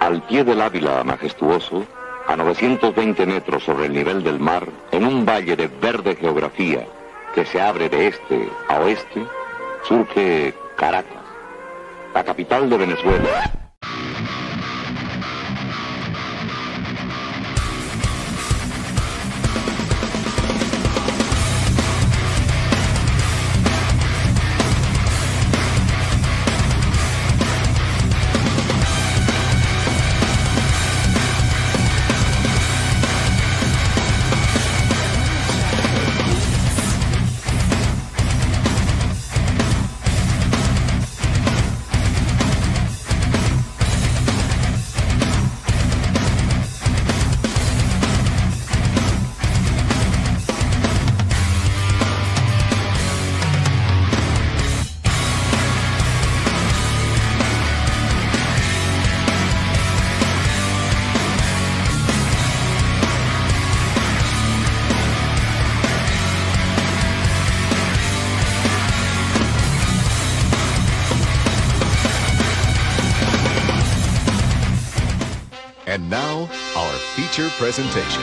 Al pie del Ávila majestuoso, a 920 metros sobre el nivel del mar, en un valle de verde geografía que se abre de este a oeste, surge Caracas, la capital de Venezuela. And now, our feature presentation.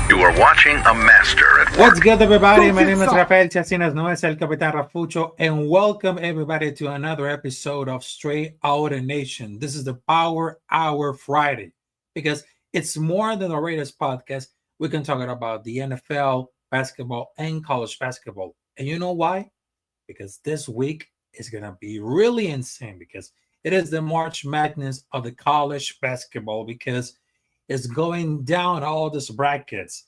You are watching a master at work. What's good, everybody? My name is Rafael Chacinas, no es el Capitán Rafucho, and welcome everybody to another episode of Straight Outta Nation. This is the Power Hour Friday because it's more than a Raiders podcast. We can talk about the NFL, basketball, and college basketball. And you know why? Because this week is going to be really insane because it is the March Madness of the college basketball because it's going down all these brackets.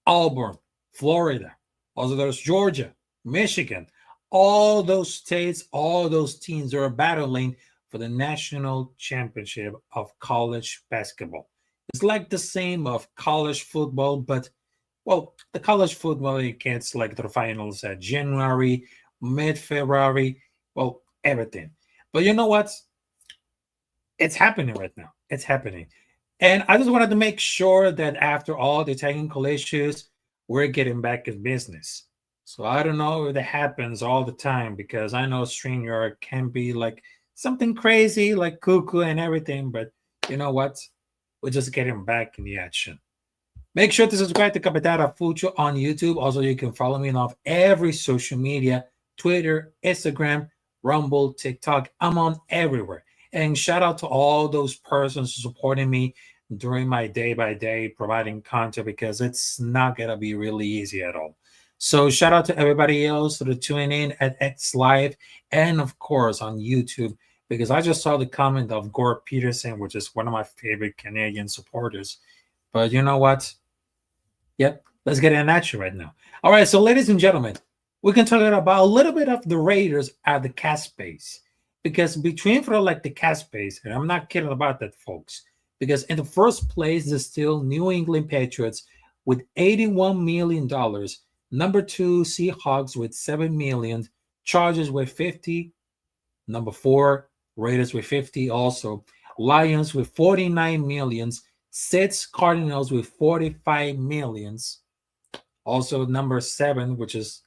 Auburn, Florida, also there's Georgia, Michigan, all those states, all those teams are battling for the national championship of college basketball. It's like the same of college football, but well, the college football, you can't select the finals at January, mid-February, well, everything. But you know what? It's happening right now. It's happening. And I just wanted to make sure that after all the technical issues, we're getting back in business. So I don't know if that happens all the time because I know StreamYard can be like something crazy, like cuckoo and everything. But you know what? We're just getting back in the action. Make sure to subscribe to Capitán Rafucho on YouTube. Also, you can follow me on every social media, Twitter, Instagram, Rumble, TikTok. I'm on everywhere. And shout out to all those persons supporting me during my day-by-day providing content because it's not going to be really easy at all. So shout out to everybody else that are tuning in at X Live and, of course, on YouTube because I just saw the comment of Gore Peterson, which is one of my favorite Canadian supporters. But you know what? Yep, let's get in action right now. All right, so ladies and gentlemen, we can talk about a little bit of the Raiders at the cap space. Because between for like the cap space, and I'm not kidding about that, folks, because in the first place, there's still New England Patriots with $81 million. Number two, Seahawks with $7 million. Chargers with 50. Number four, Raiders with 50 also. Lions with 49 millions. Six, Cardinals with 45 millions. Also, number seven, which is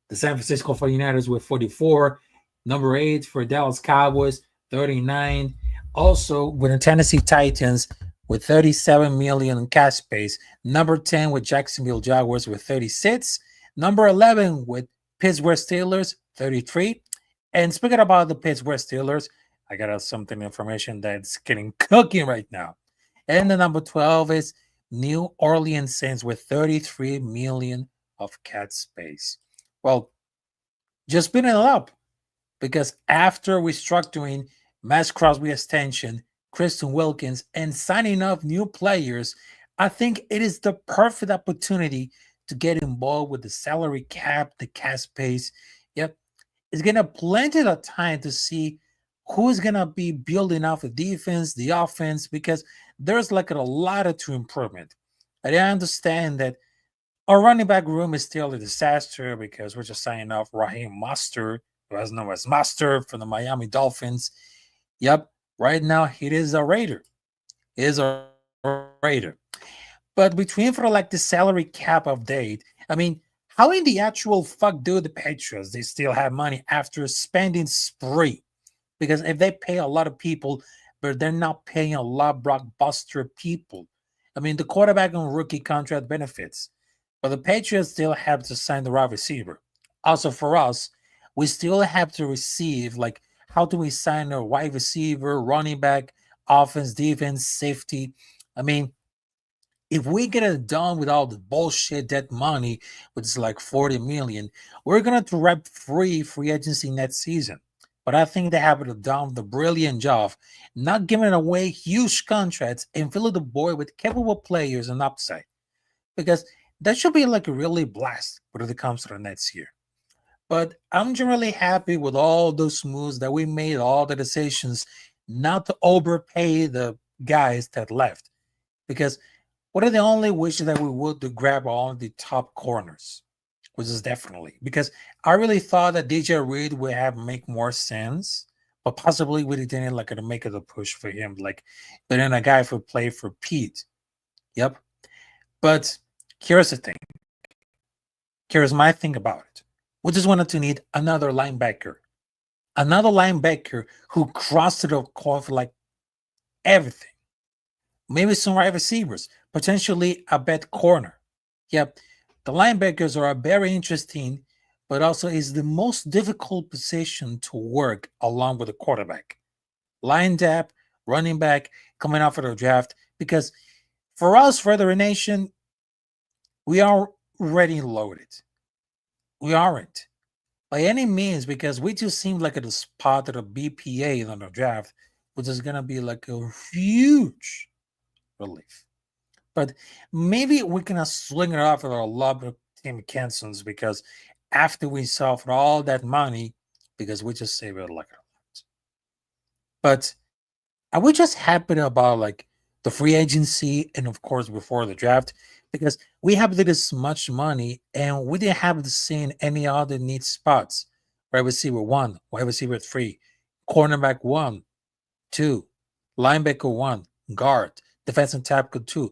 the San Francisco 49ers with 44. Number 8 for Dallas Cowboys, 39. Also, with the Tennessee Titans with 37 million in cap space. Number 10 with Jacksonville Jaguars with 36. Number 11 with Pittsburgh Steelers, 33. And speaking about the Pittsburgh Steelers, I got something information that's getting cooking right now. And the number 12 is New Orleans Saints with 33 million of cap space. Well, just spin it up. Because after restructuring Max Crosby extension, Kristen Wilkins, and signing up new players, I think it is the perfect opportunity to get involved with the salary cap, the cap space. Yep, it's going to have plenty of time to see who's going to be building off the defense, the offense, because there's like a lot of improvement. And I understand that our running back room is still a disaster because we're just signing off Raheem Mostert, who is known as Mostert from the Miami Dolphins. Yep, right now it is a Raider. It is a Raider. But between for like the salary cap update, I mean, how in the actual fuck do the Patriots, they still have money after a spending spree Because if they pay a lot of people, but they're not paying a lot of blockbuster people. I mean, the quarterback on rookie contract benefits, but the Patriots still have to sign the wide receiver. Also, for us, we still have to receive, like, how do we sign a wide receiver, running back, offense, defense, safety? I mean, if we get it done with all the bullshit dead money, which is like 40 million, we're gonna wrap free agency next season. But I think they have done the brilliant job, not giving away huge contracts and filling the board with capable players and upside. Because that should be like a really blast when it comes to the next year. But I'm generally happy with all those moves that we made, all the decisions not to overpay the guys that left. Because what are the only wishes that we would to grab all the top corners? Which is definitely because I really thought that DJ Reed would have make more sense, but possibly we didn't like to make it a push for him, like but then a guy for play for Pete. Yep. But here's the thing. Here's my thing about it. We just wanted to need another linebacker. Another linebacker who crossed the court for like everything. Maybe some wide receivers, potentially a bad corner. Yep, the linebackers are very interesting, but also is the most difficult position to work along with the quarterback. Line depth, running back, coming off of the draft, because for us, Federation Nation, we are already loaded. We aren't by any means because we just seem like at a spot at a BPA on the draft, which is gonna be like a huge relief. But maybe we can swing it off with our love of Tim Kenson's because after we suffered all that money, because we just save it like a lot. But are we just happy about like the free agency and of course before the draft? Because we have this much money and we didn't have to see any other need spots. Wide receiver 1, wide receiver 3, cornerback 1, 2, linebacker 1, guard, defensive tackle 2.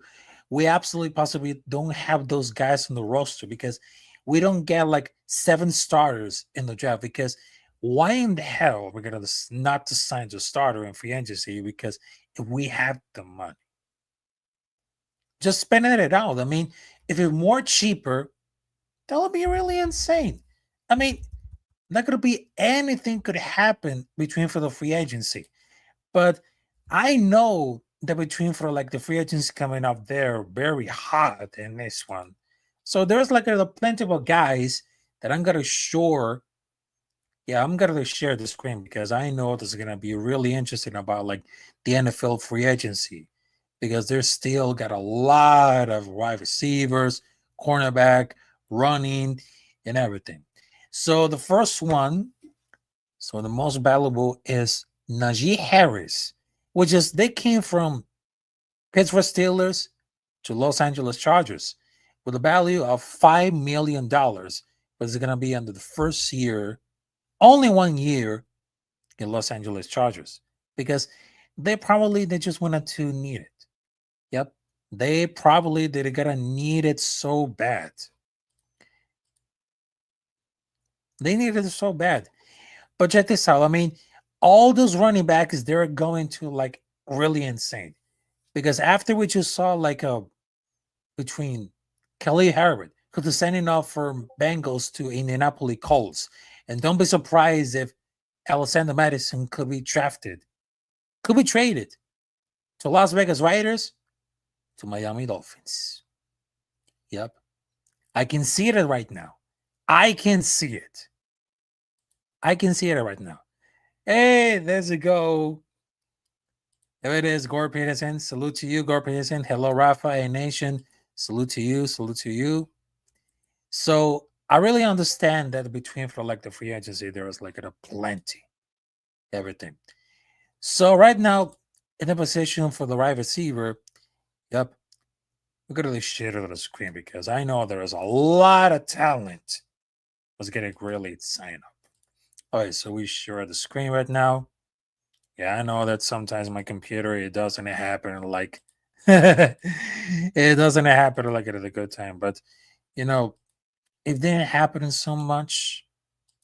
We absolutely possibly don't have those guys on the roster because we don't get like 7 starters in the draft. Because why in the hell we're gonna not to sign the starter in free agency? Because if we have the money, just spending it out. I mean, if it's more cheaper, that would be really insane. I mean, not gonna be anything could happen between for the free agency, but I know that between for like the free agents coming up there very hot in this one. So there's like a plenty of guys that I'm gonna share. Yeah, I'm gonna share the screen because I know this is gonna be really interesting about like the NFL free agency because they're still got a lot of wide receivers, cornerback, running, and everything. So the first one, so the most valuable is Najee Harris, which is they came from Pittsburgh Steelers to Los Angeles Chargers with a value of $5 million, but it's going to be under the first year, only 1 year in Los Angeles Chargers because they just wanted to need it. Yep. They're gonna need it so bad. They needed it so bad. But check this out. I mean, all those running backs, they're going to like really insane. Because after we just saw like a between Kelly Harrod, who's sending off from Bengals to Indianapolis Colts. And don't be surprised if Alexander Madison could be drafted, could be traded to Las Vegas Raiders, to Miami Dolphins. Yep. I can see it right now. I can see it. I can see it right now. Hey, there's a go. There it is, Gore Peterson. Salute to you, Gore Peterson. Hello, Rafa, A Nation. Salute to you. Salute to you. So I really understand that between for like the free agency, there was like a plenty, everything. So right now, in the position for the wide receiver, yep, we're gonna share it on the screen because I know there is a lot of talent. Was getting really sign up. All right, so we share the screen right now. Yeah, I know that sometimes my computer it doesn't happen like it doesn't happen like at a good time, but you know, it didn't happen so much.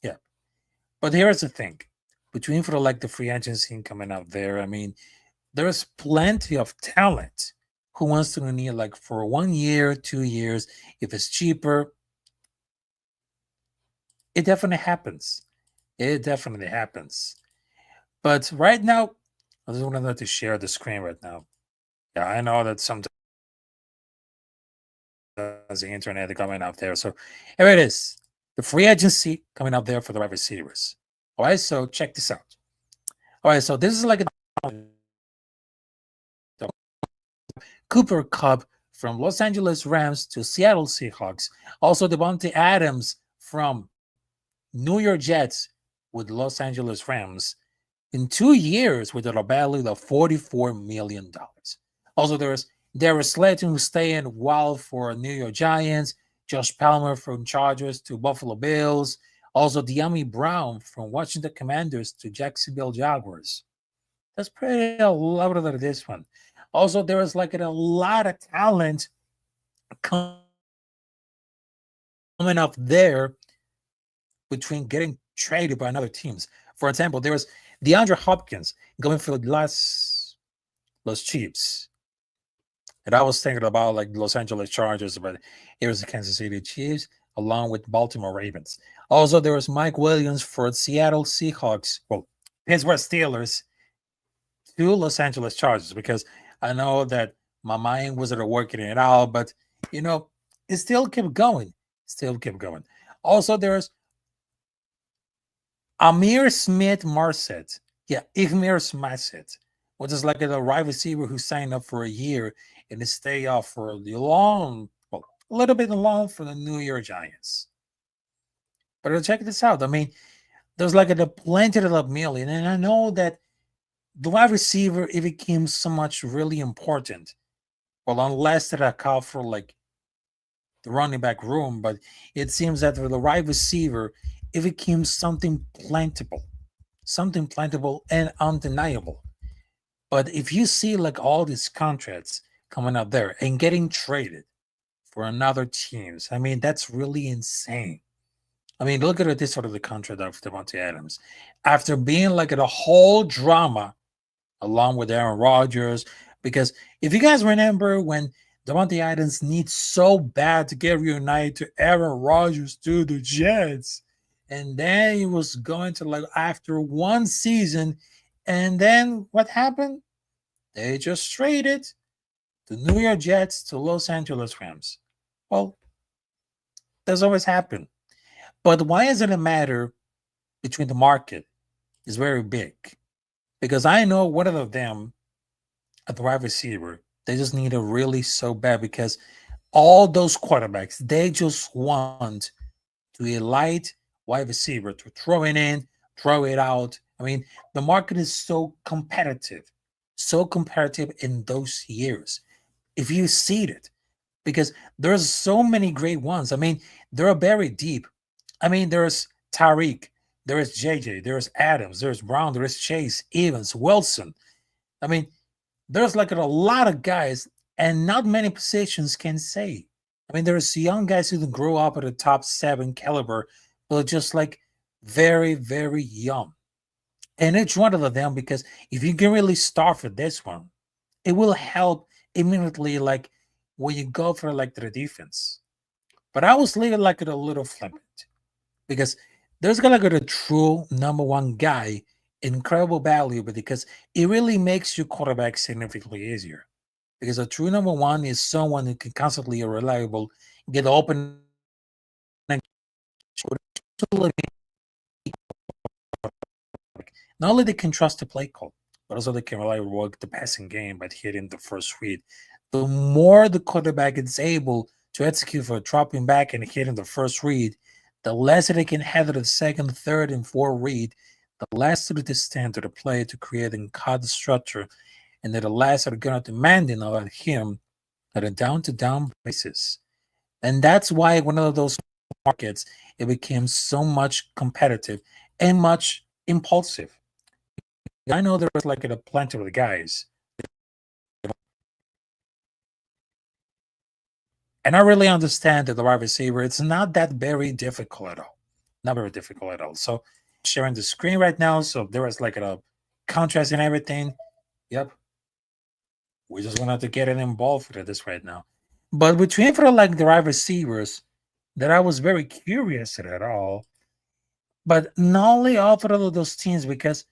Yeah. But here's the thing. between for like the free agency coming out there. I mean, there's plenty of talent who wants to need like for 1 year, 2 years. If it's cheaper, it definitely happens. It definitely happens. But right now, I just wanted to share the screen right now. Yeah, I know that sometimes the internet is coming out there. So here it is. The free agency coming out there for the wide receivers. All right, so check this out. All right, so this is like a Cooper Cup from Los Angeles Rams to Seattle Seahawks. Also, Devontae Adams from New York Jets with Los Angeles Rams in 2 years with a value of $44 million. Also, there's Darius Slayton who's staying wild for New York Giants, Josh Palmer from Chargers to Buffalo Bills, also De'Ami Brown from Washington Commanders to Jacksonville Jaguars. That's pretty a lot of this one. Also, there is like a lot of talent coming up there between getting traded by other teams. For example, there was DeAndre Hopkins going for the Los Chiefs. And I was thinking about like Los Angeles Chargers, but it was the Kansas City Chiefs along with Baltimore Ravens. Also, there was Mike Williams for Seattle Seahawks, well, Pittsburgh Steelers to Los Angeles Chargers, because I know that my mind wasn't working it out, but you know, it still kept going. Still kept going. Also, there's Amir Smith Marset. Yeah, Ihmir Marset, which is like a wide receiver who signed up for a year and stay off for the long, well, a little bit long for the New York Giants. But check this out. I mean, there's like a plenty of million, and I know that the wide receiver, it became so much really important. Well, unless that I call for like the running back room, but it seems that for the wide receiver, it became something plentiful and undeniable. But if you see like all these contracts coming out there and getting traded for another teams, I mean, that's really insane. I mean, look at this sort of the contract of Devontae Adams. After being like a whole drama along with Aaron Rodgers, because if you guys remember when Devontae Adams needs so bad to get reunited to Aaron Rodgers to the Jets, and then he was going to like after one season, and then what happened? They just traded the New York Jets to Los Angeles Rams. Well, that's always happened. But why doesn't it matter between the market is very big? Because I know one of them at the wide receiver, they just need a really so bad because all those quarterbacks, they just want to a light wide receiver to throw it in, throw it out. I mean, the market is so competitive in those years. If you see it, because there's so many great ones. I mean, they're very deep. I mean, there's Tariq, there is JJ, there's Adams, there's Brown, there is Chase, Evans, Wilson. I mean, there's like a lot of guys, and not many positions can say. I mean, there's young guys who grow up at the top 7 caliber, but just like very, very young. And each one of them, because if you can really start for this one, it will help immediately, like when you go for like the defense. But I was leaving like a little flippant because there's gonna go the true number one guy, incredible value, but because it really makes your quarterback significantly easier. Because a true number one is someone who can constantly reliable, get open, and not only they can trust the play call, but also they can rely work the passing game by hitting the first read. The more the quarterback is able to execute for dropping back and hitting the first read, the less they can handle the second, third, and fourth read, the less to the stand to the play to create and cut the structure, and then the less are going to demand of him at a down-to-down basis. And that's why one of those markets, it became so much competitive and much impulsive. I know there was like a plenty of guys, and I really understand that the wide receiver, it's not that very difficult at all. Not very difficult at all. So sharing the screen right now, so there was like a contrast and everything. Yep. We just wanted to get it involved with this right now. But between for like the wide receivers, that I was very curious at all. But not only all of those teams because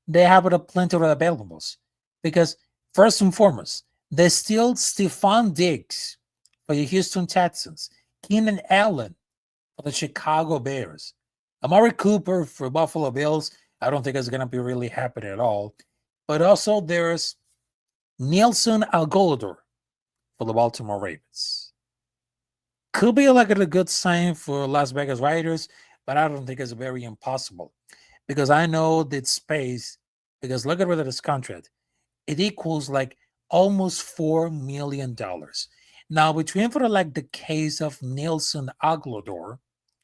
they have a plenty of availables. Because first and foremost, there's still Stephon Diggs for the Houston Texans, Keenan Allen for the Chicago Bears, Amari Cooper for Buffalo Bills. I don't think it's going to be really happening at all. But also there's Nelson Aguilar for the Baltimore Ravens. Could be like a good sign for Las Vegas Raiders, but I don't think it's very impossible because I know that space, because look at this contract, it equals like almost $4 million. Now, between for like the case of Nelson Aguilar,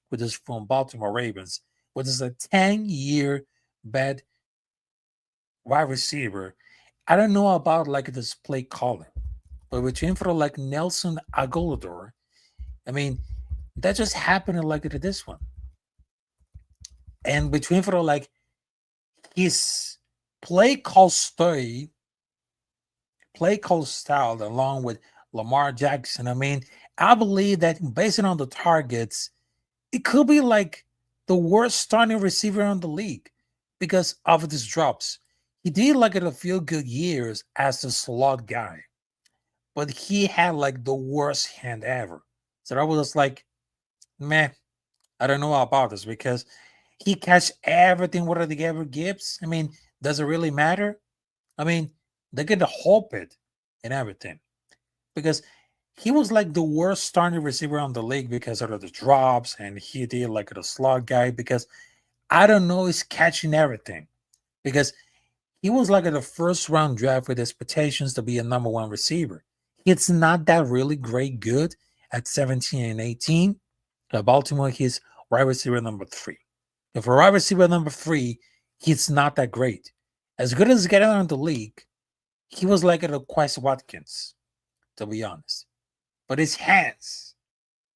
which is from Baltimore Ravens, which is a 10-year bad wide receiver, I don't know about like this play calling, but between for like Nelson Aguilar, I mean, that just happened like to this one. And between for like his play call style along with Lamar Jackson, I mean, I believe that based on the targets, it could be like the worst starting receiver in the league because of his drops. He did like a few good years as a slot guy, but he had like the worst hand ever. So I was just like, man, I don't know about this because he catch everything what he ever gives. I mean, does it really matter? I mean, they get to hope it and everything because he was like the worst starting receiver on the league because of the drops, and he did like a slot guy because I don't know he's catching everything because he was like at the first round draft with expectations to be a number one receiver. It's not that really great good at 17 and 18. At Baltimore, he's wide receiver number 3. If for wide receiver number 3, he's not that great. As good as getting around the league, he was like a Quest Watkins, to be honest. But his hands,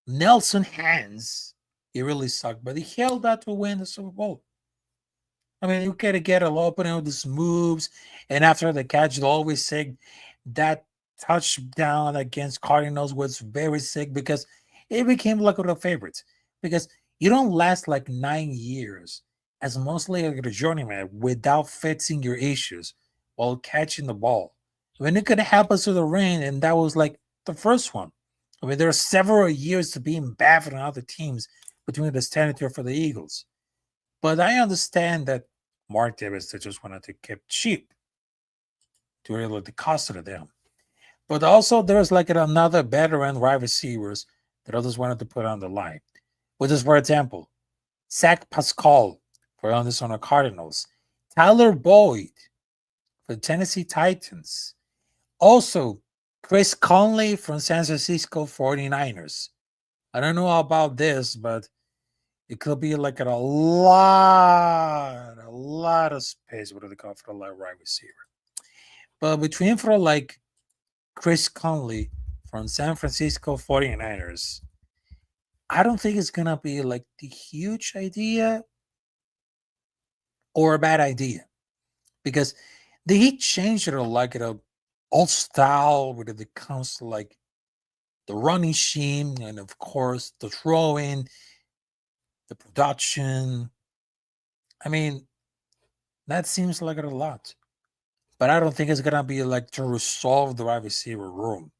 Nelson hands, he really sucked. But he held that to win the Super Bowl. I mean, you gotta get a lot of these moves, and after the catch, they'll always say that touchdown against Cardinals was very sick because it became like one of the favorites. Because you don't last like 9 years as mostly like a journeyman without fixing your issues while catching the ball. I mean, it could happen to the rain, and that was like the first one. I mean, there are several years to being bad for other teams between the standard for the Eagles. But I understand that Mark Davis they just wanted to keep cheap to really the cost of them. But also there's like another veteran wide receivers that others wanted to put on the line, which is, for example, Zach Pascal for the Arizona Cardinals, Tyler Boyd for the Tennessee Titans, also Chris Conley from San Francisco 49ers. I don't know about this, but it could be like a lot of space with the call for the wide receiver. But between for like Chris Conley from San Francisco 49ers, I don't think it's gonna be like the huge idea or a bad idea because they changed it like an old style when it comes to like the running scheme and of course the throwing, the production. I mean, that seems like it a lot. But I don't think it's gonna be like to resolve the wide receiver room.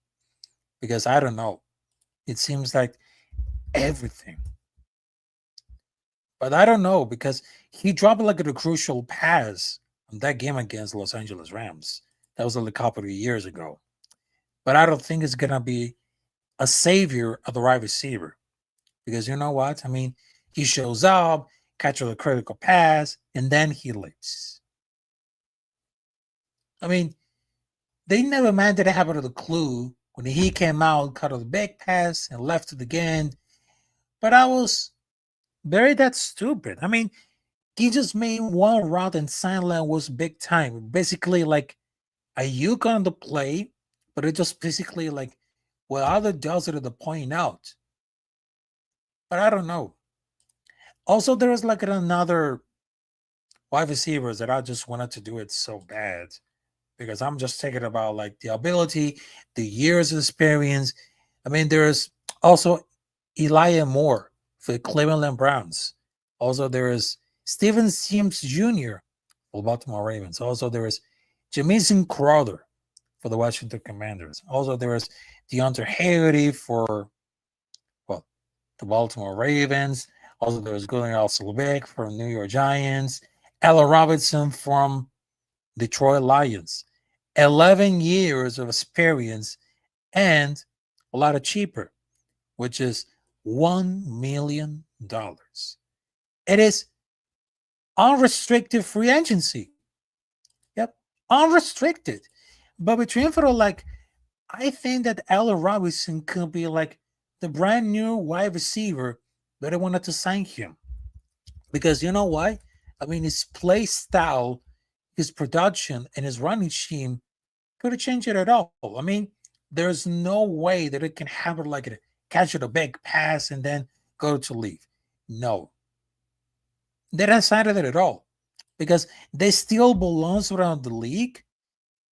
Because I don't know. It seems like everything. But I don't know because he dropped like a crucial pass on that game against Los Angeles Rams. That was a couple of years ago. But I don't think it's gonna be a savior of the wide receiver. Because you know what? I mean, he shows up, catches a critical pass, and then he leaves. I mean, they never managed to have the clue when he came out, caught a big pass, and left it again. But I was very that stupid. I mean, he just made one route and Silent was big time. Basically, like a Ayuk on the play, but it just basically like what other does it at the point out. But I don't know. Also, there is like another wide receivers that I just wanted to do it so bad because I'm just thinking about like the ability, the years of experience. I mean, there's also Elijah Moore for the Cleveland Browns. Also, there is Steven Sims Jr. for the Baltimore Ravens. Also, there is Jamison Crowder for the Washington Commanders. Also, there is Deontay Harry for, well, the Baltimore Ravens. Also, there is Gordon Alcelbeck from New York Giants. Allen Robinson from Detroit Lions. 11 years of experience and a lot of cheaper, which is $1 million. It is unrestricted free agency. Yep, unrestricted. But between for like, I think that Allen Robinson could be like the brand new wide receiver that I wanted to sign him. Because you know why? I mean, his play style, his production, and his running scheme could change it at all. I mean, there's no way that it can have it like it catch it a big pass and then go to leave. No, they don't decided it at all because they still belongs around the league,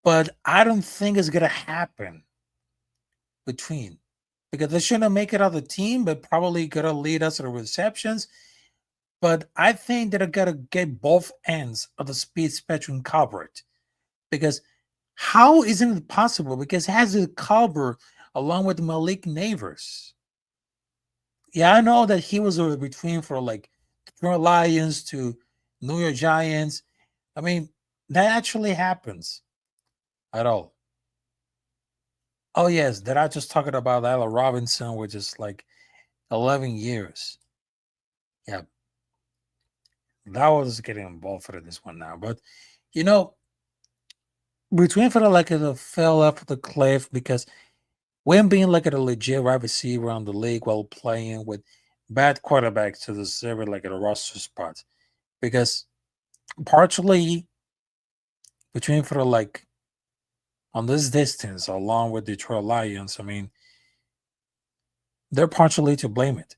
but I don't think it's gonna happen between because they shouldn't make it out of the team, but probably gonna lead us to the receptions. But I think that I gotta get both ends of the speed spectrum covered because how isn't it possible? Because it has to cover along with Malik Neighbors. Yeah, I know that he was between for like Detroit Lions to New York Giants. I mean, that actually happens at all. Oh yes, that I just talking about Allen Robinson, which is like 11 years. Yeah, that was getting involved for this one now. But you know, between for the like it fell off the cliff because when being like a legit wide receiver on the league while playing with bad quarterbacks to deserve it like at a roster spot. Because partially between for the like on this distance along with Detroit Lions, I mean, they're partially to blame it.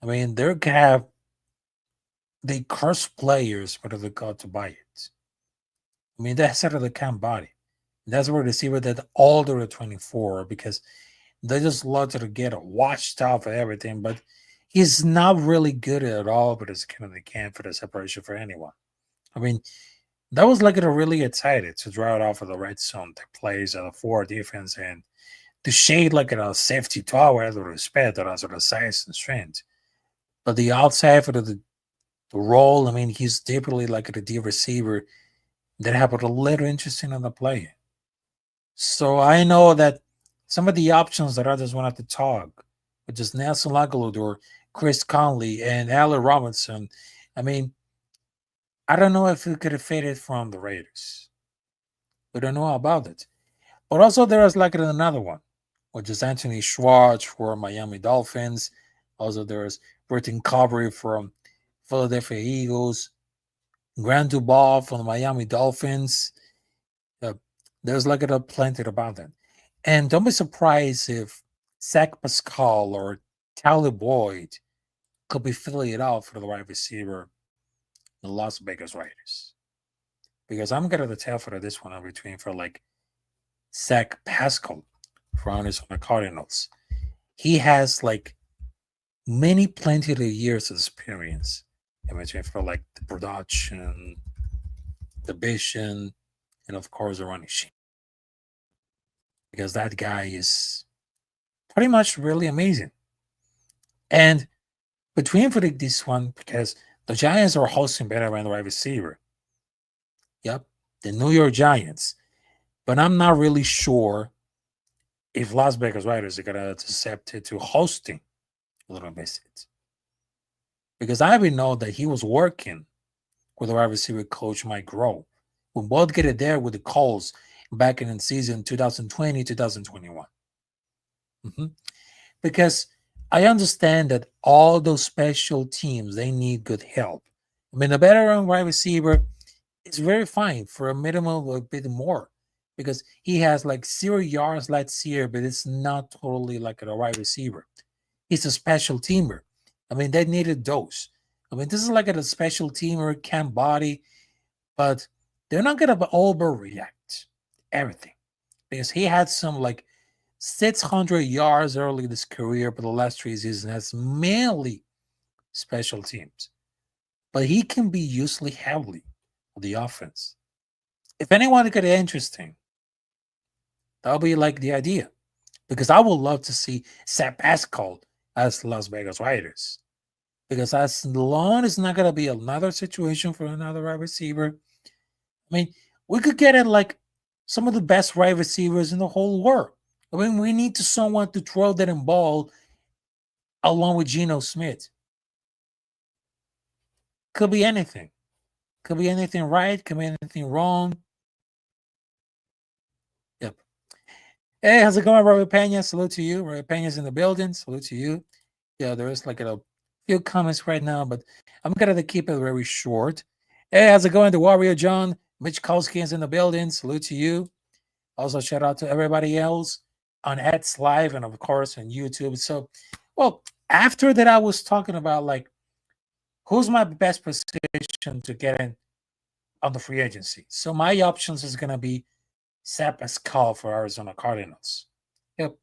I mean, they curse players whether they got to buy it. I mean, that's out of the camp body. That's where the receiver that older at 24 because they just love to get washed off of everything, but he's not really good at all, but it's kind of the camp for the separation for anyone. I mean, that was like a really excited to draw it off of the red zone that plays at a 4 defense and to shade like a safety tower with respect or as a size and strength. But the outside for the role, I mean, he's typically like a D receiver that have a little interesting on the play. So I know that some of the options that I just wanted to talk, which is Nelson Aguilar, Chris Conley, and Allen Robinson. I mean, I don't know if we could have faded from the Raiders. We don't know about it. But also there is like another one, which is Anthony Schwartz for Miami Dolphins. Also there is Britton Covey from Philadelphia Eagles, Grant Dubois from the Miami Dolphins. There's like a plenty about that. And don't be surprised if Zach Pascal or Tyler Boyd could be filling it out for the wide receiver, the Las Vegas Raiders. Because I'm gonna tell for this one in between for like Zach Pascal for Arizona Cardinals. He has like plenty of years of experience in between for like the production, the vision, and of course the running sheet. Because that guy is pretty much really amazing. And between for this one, because the Giants are hosting better than the wide receiver. Yep, the New York Giants. But I'm not really sure if Las Vegas Raiders are gonna accept it to hosting a little visit. Because I even know that he was working with the wide receiver coach Mike Groh. We both get it there with the Colts back in the season 2020, 2021. Because I understand that all those special teams, they need good help. I mean, a veteran wide receiver is very fine for a minimum of a bit more because he has like 0 yards last year, but it's not totally like a wide receiver. He's a special teamer. I mean, they needed those. I mean, this is like a special teamer, camp body, but they're not gonna overreact everything because he had some like 600 yards early in his career, but the last 3 seasons has mainly special teams. But he can be used heavily on the offense. If anyone could get interesting, that'll be like the idea. Because I would love to see Zach Pascal as Las Vegas Raiders. Because as long as it's not gonna be another situation for another wide receiver, I mean, we could get it like some of the best wide receivers in the whole world. I mean, we need someone to throw that in ball along with Geno Smith. Could be anything. Could be anything right. Could be anything wrong. Yep. Hey, how's it going, Robert Pena? Salute to you. Robert Pena's in the building. Salute to you. Yeah, there is like a few comments right now, but I'm gonna keep it very short. Hey, how's it going? The Warrior John, Mitch Kolsky is in the building. Salute to you. Also, shout out to everybody else on X Live and of course on YouTube. So, well, after that, I was talking about like who's my best position to get in on the free agency. So my options is gonna be Zach Pascal for Arizona Cardinals. Yep.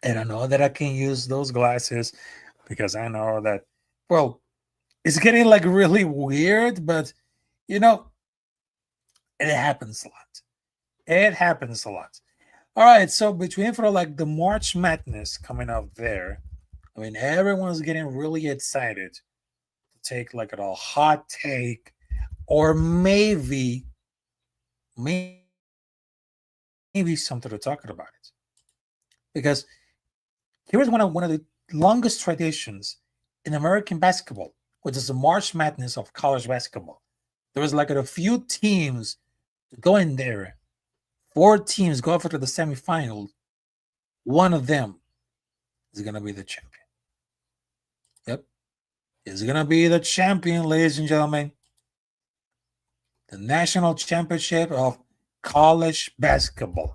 And I know that I can use those glasses because I know that, well, it's getting like really weird, but you know, it happens a lot. It happens a lot. All right, so between for like the March Madness coming up there, I mean, everyone's getting really excited to take like a hot take or maybe something to talk about it. Because here's one of the longest traditions in American basketball, which is the March Madness of college basketball. There was like a few teams go in there. 4 teams go over to the semifinal. One of them is going to be the champion. Yep. Is going to be the champion, ladies and gentlemen. The national championship of college basketball.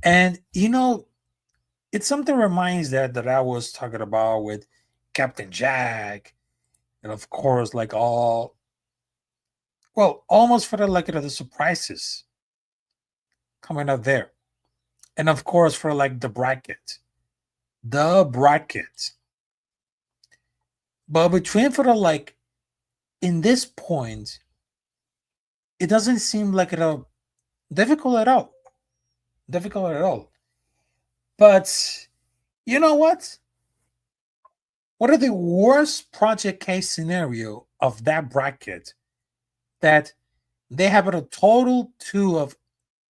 And, you know, it's something reminds that I was talking about with Captain Jack. And, of course, like almost for the surprises coming up there. And of course, for like the bracket. But between for in this point, it doesn't seem like difficult at all. But you know what? What are the worst project case scenario of that bracket that they have a total of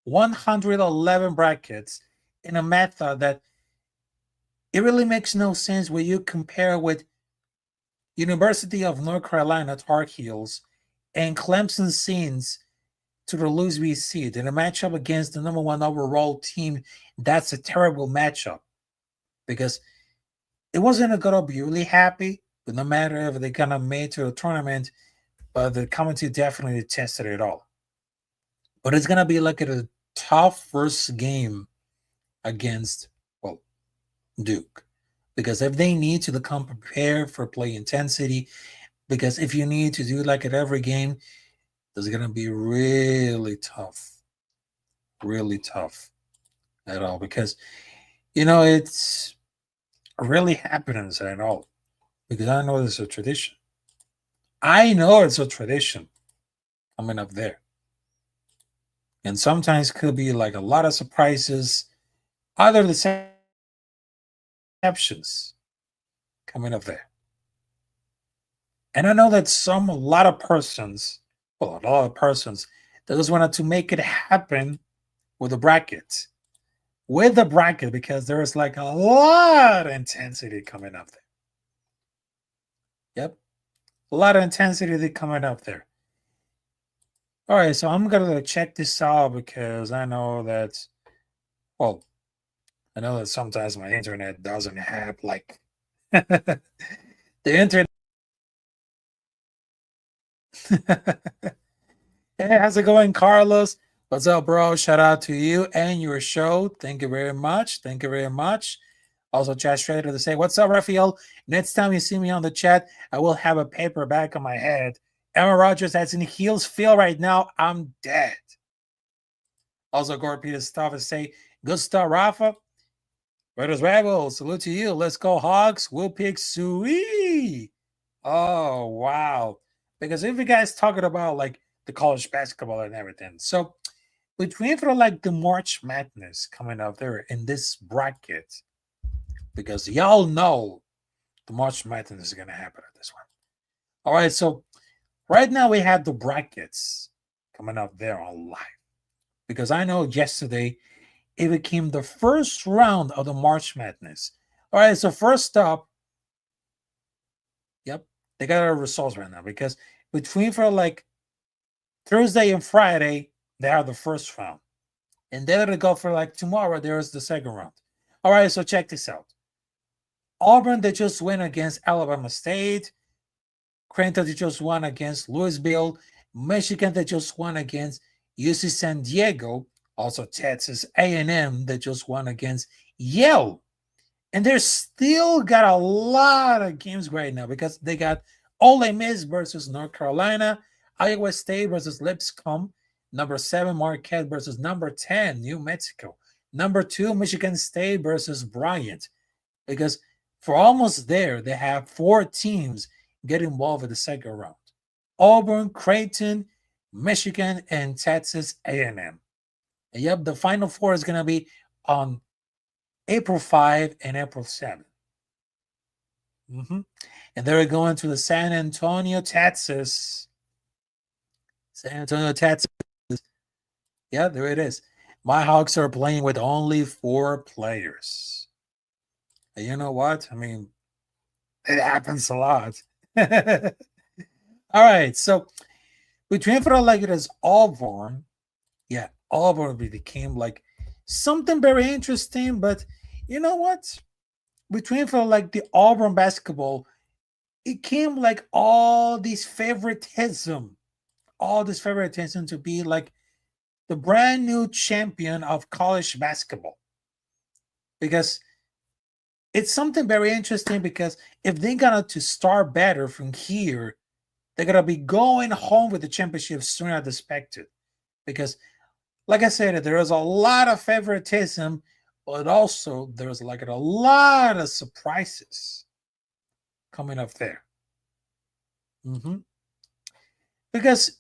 111 brackets in a method that it really makes no sense when you compare with University of North Carolina Tar Heels and Clemson Saints to the Louisville seed in a matchup against the number 1 overall team. That's a terrible matchup because it wasn't going to be really happy, but no matter if they kind of made to the tournament, but the committee definitely tested it all. But it's going to be like a tough first game against, Duke. Because if they need to come prepared for play intensity, because if you need to do like at every game, it's going to be really tough at all. Because, it's really happens at all. Because I know it's a tradition. coming up there. And sometimes could be like a lot of surprises, other deceptions coming up there. And I know that a lot of persons that just wanted to make it happen with the bracket. Because there is like a lot of intensity coming up there. Yep. A lot of intensity coming up there. All right, so I'm going to check this out because I know that sometimes my internet doesn't have like the internet. Hey, how's it going, Carlos? What's up, bro? Shout out to you and your show. Thank you very much. Also, Chat Strader to say, what's up, Raphael? Next time you see me on the chat, I will have a paper back on my head Aaron Rodgers that's in heels feel right now. I'm dead. Also, Gordon Peters stuff and say, good stuff, Rafa. Raiders Rebels, salute to you. Let's go, Hogs. We'll pick Sui. Oh, wow. Because if you guys talking about like the college basketball and everything. So between for like the March Madness coming up there in this bracket, because y'all know the March Madness is gonna happen at this one. All right, so right now we have the brackets coming up there on live. Because I know yesterday it became the first round of the March Madness. All right, so first up, yep, they got our results right now because between for like Thursday and Friday, they are the first round. And then it'll go for like tomorrow, there's the second round. All right, so check this out. Auburn, they just win against Alabama State. Creighton, they just won against Louisville. Michigan, they just won against UC San Diego. Also, Texas A&M, they just won against Yale. And they're still got a lot of games right now because they got Ole Miss versus North Carolina, Iowa State versus Lipscomb, number 7 Marquette versus number 10 New Mexico, number 2 Michigan State versus Bryant. Because for almost there, they have 4 teams get involved in the second round: Auburn, Creighton, Michigan, and Texas A&M. And yep, the Final Four is going to be on April 5 and April 7. And they're going to the San Antonio, Texas. San Antonio, Texas. Yeah, there it is. My Hawks are playing with only 4 players. And you know what? I mean, it happens a lot. All right, so between for like it as Auburn, yeah, Auburn became like something very interesting, but you know what? Between for like the Auburn basketball, it came like all this favoritism to be like the brand new champion of college basketball. Because it's something very interesting because if they're gonna to start better from here, they're gonna be going home with the championship sooner than expected. Because like I said, there is a lot of favoritism, but also there's like a lot of surprises coming up there. Because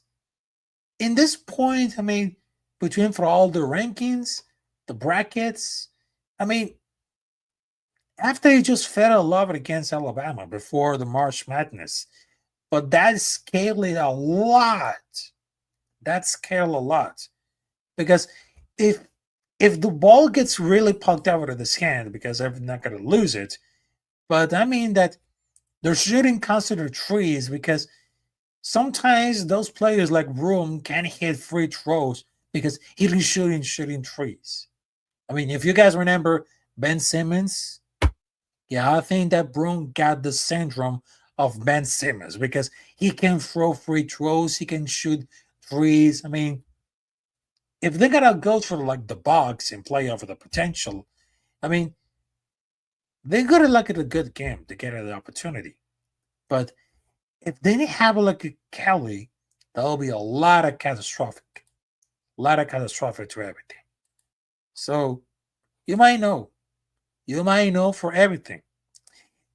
in this point, I mean, between for all the rankings, the brackets, I mean, after he just fell in love against Alabama before the March Madness, but that scaled it a lot. That scaled a lot. Because if the ball gets really pucked out of this hand, because they're not going to lose it, but I mean that they're shooting constant threes because sometimes those players like Broom can hit free throws because he's shooting threes. I mean, if you guys remember Ben Simmons, yeah, I think that Broom got the syndrome of Ben Simmons because he can throw free throws, he can shoot threes. I mean, if they're gonna go for like the box and play over the potential, I mean, they're gonna look at a good game to get the opportunity. But if they didn't have like a Kelly, there'll be a lot of catastrophic to everything. So you might know for everything.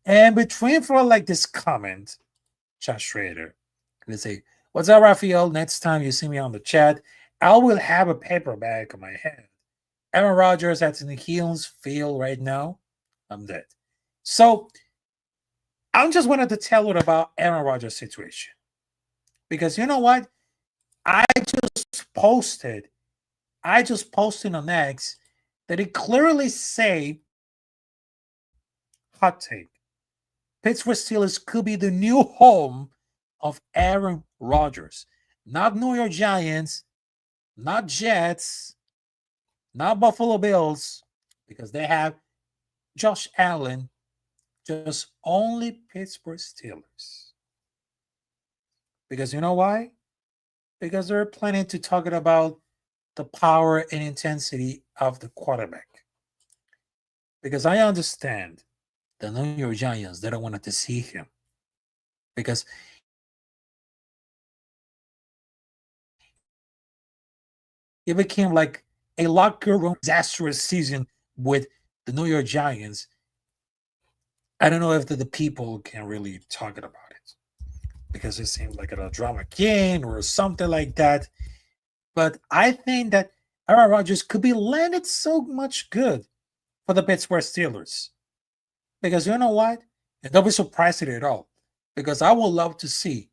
And between for like this comment, Josh Schrader, they say, "What's up, Raphael? Next time you see me on the chat, I will have a paperback on my head. Aaron Rodgers that's in the heels feel right now. I'm dead." So I just wanted to tell you about Aaron Rodgers' situation. Because you know what? I just posted on X that it clearly say hot take. Pittsburgh Steelers could be the new home of Aaron Rodgers. Not New York Giants, not Jets, not Buffalo Bills, because they have Josh Allen, just only Pittsburgh Steelers. Because you know why? Because they're planning to talk about the power and intensity of the quarterback. Because I understand the New York Giants, they don't want to see him. Because It became like a locker room disastrous season with the New York Giants. I don't know if the people can really talk about it because it seems like a drama king or something like that. But I think that Aaron Rodgers could be landed so much good for the Pittsburgh Steelers. Because you know what? And don't be surprised at it at all. Because I would love to see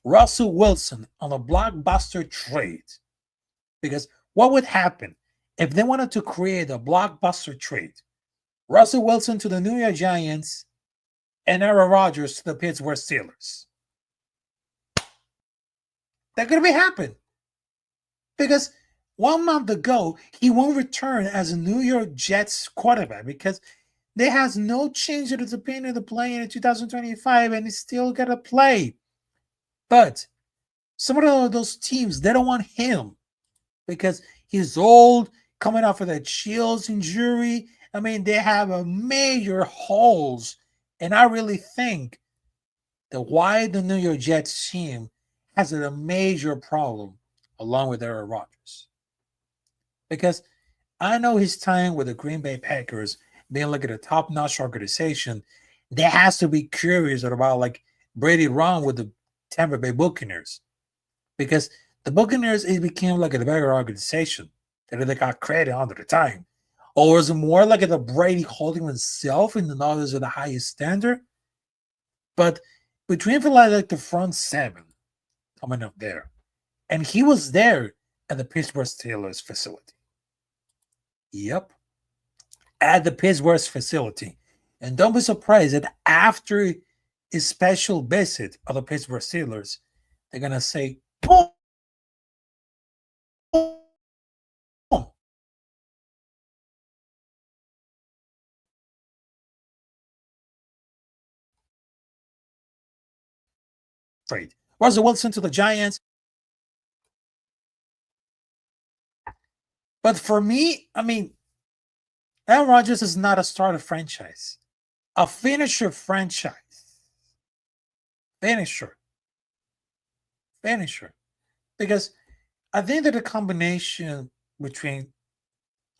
Russell Wilson on a blockbuster trade. Because what would happen if they wanted to create a blockbuster trade? Russell Wilson to the New York Giants and Aaron Rodgers to the Pittsburgh Steelers. That could be happen. Because 1 month ago, he won't return as a New York Jets quarterback because there has no change in his opinion of playing in 2025 and he's still got to play. But some of those teams, they don't want him because he's old, coming off of that Shields injury. I mean, they have a major holes. And I really think that why the New York Jets team has a major problem along with Aaron Rodgers. Because I know his time with the Green Bay Packers, being like a top-notch organization, there has to be curious about like Brady Run with the Tampa Bay Buccaneers. Because the Buccaneers, it became like a better organization that they got credit under the time. Or was it more like the Brady holding himself in the knowledge of the highest standard? But between like the front seven coming up there, and he was there at the Pittsburgh Steelers facility. Yep. At the Pittsburgh facility. And don't be surprised that after his special visit of the Pittsburgh Steelers, they're going to say, boom. Trade. Russell Wilson to the Giants. But for me, I mean, Aaron Rodgers is not a starter franchise, a finisher franchise. Finisher. Because I think that the combination between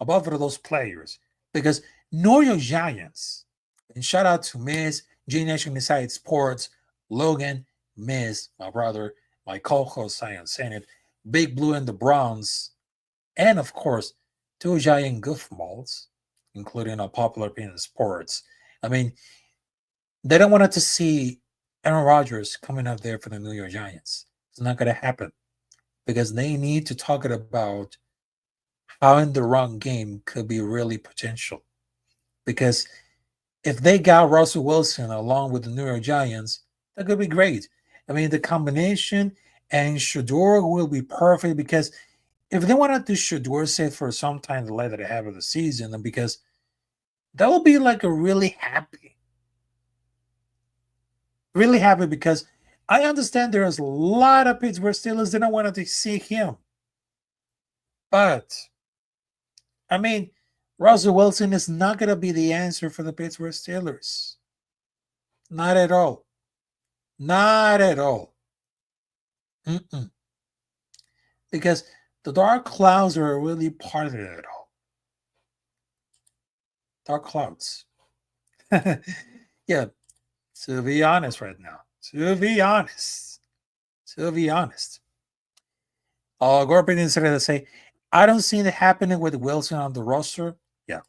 both of those players, because New York Giants, and shout out to Miss G Nation Inside Sports, Logan, Miss, my brother, my co-host, I am saying it, Big Blue and the Browns, and of course, two giant goofballs, including a popular opinion in sports. I mean, they don't want to see Aaron Rodgers coming up there for the New York Giants. It's not going to happen because they need to talk about how in the run game could be really potential. Because if they got Russell Wilson along with the New York Giants, that could be great. I mean, the combination and Shador will be perfect because if they wanted to Shador say for some time the later half of the season, and because that will be like a really happy because I understand there's a lot of Pittsburgh Steelers that don't want to see him. But I mean, Russell Wilson is not going to be the answer for the Pittsburgh Steelers. Not at all. Not at all. Because the dark clouds are really part of it all. Dark clouds. Yeah, to be honest right now. To be honest. Gorpin is going to say, I don't see it happening with Wilson on the roster. Yeah.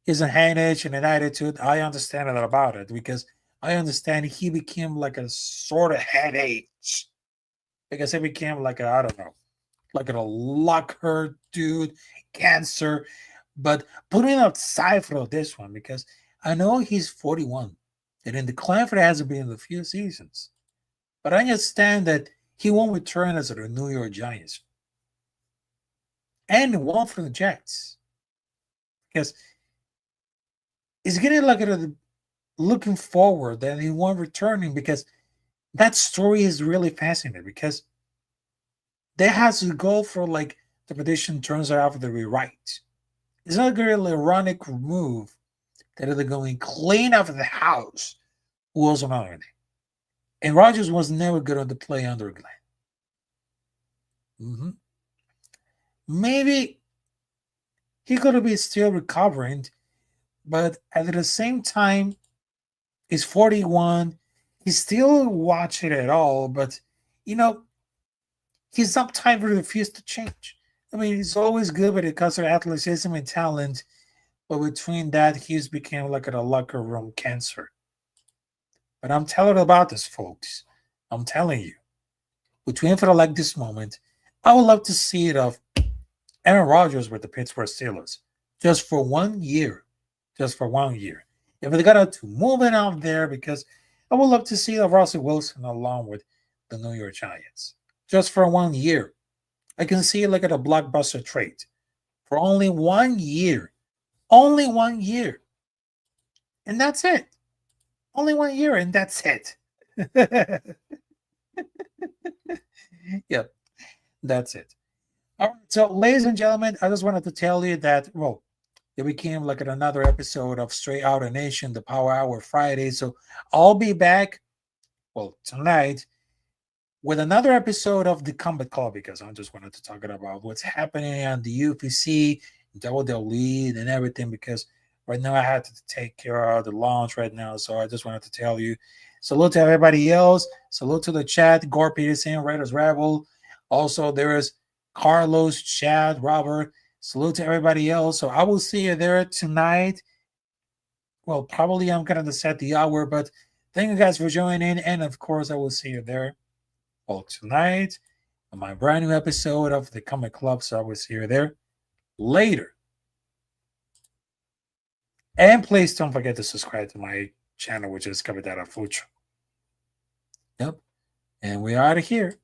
He's a headache and an attitude. I understand a lot about it because I understand he became like a sort of headache. Because he became like I don't know, like a locker dude, cancer. But putting aside for this one, because I know he's 41 and in decline for hasn't been in a few seasons. But I understand that he won't return as a New York Giants. And one for the Jets. Because he's getting like looking forward that he won't returning because that story is really fascinating because they has to go for like the prediction turns out to be right. It's not a really ironic move that they're going clean out of the house who was on anything. And Rodgers was never good on the play under Glenn. maybe he could be still recovering, but at the same time, he's 41. He's still watching it all, but you know, he's sometimes refused to change. I mean, he's always good when it comes to athleticism and talent, but between that, he's became like a locker room cancer. But I'm telling you about this, folks. I'm telling you. Between for like this moment, I would love to see it of Aaron Rodgers with the Pittsburgh Steelers just for 1 year. Just for 1 year. If they got to move it out there, because I would love to see Russell Wilson along with the New York Giants. Just for 1 year. I can see it like at a blockbuster trade. For only 1 year. Only 1 year. And that's it. Only 1 year and that's it. Yep, that's it. All right, so ladies and gentlemen, I just wanted to tell you that, well, it became like another episode of Straight Outta Nation, the Power Hour Friday. So I'll be back, well, tonight with another episode of the Combat Club, because I just wanted to talk about what's happening on the UFC, WWE, and everything, because right now I had to take care of the launch right now. So I just wanted to tell you, salute to everybody else. Salute to the chat, Gore Peterson, Raiders Rebel. Also, there is Carlos, Chad, Robert. Salute to everybody else. So I will see you there tonight. Well, probably I'm going to set the hour, but thank you guys for joining. And of course, I will see you there. Well, tonight on my brand new episode of the Comic Club. So I will see you there later. And please don't forget to subscribe to my channel, which is Capitán Rafucho. Yep. And we are out of here.